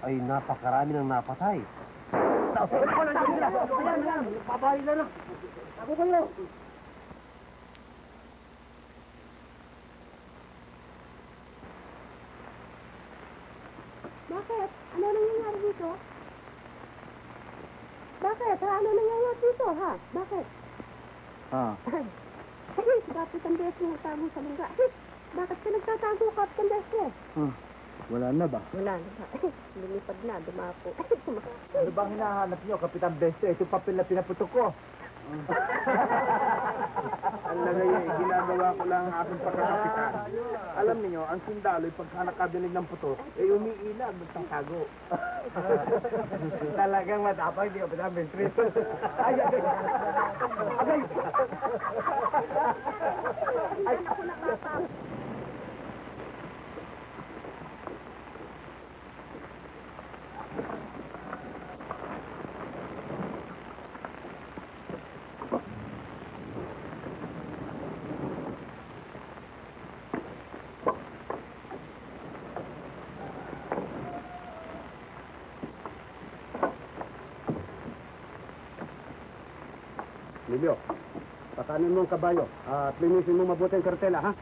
ay napakarami ng napatay. Ako nandiyan sila. Ayan. Pabahay na. Ako kayo. Bakit? Ano nangyayari dito? Bakit? Ano nangyayari dito, ha? Bakit? Ay, Kapitan Bessie nagtago sa lungga. Bakit ka nagtatago, Kapitan Bessie? Wala na ba? Wala na ba? Lumipad na, dumapo. Ano bang hinahanap niyo, Kapitan Beste? Ito papel na pinaputok ko. Ang lagay ay ginagawa ko lang ang aking pagkakapitan. Alam niyo, ang sundalo'y pagka nakadinig ng putok, ay umiilag, magtatago. Talagang matapang, di Kapitan Beste. Ay! Ako nakatap. Emilio, pakanin mo ang kabayo at linisin mo mabuti ang kartela, ha?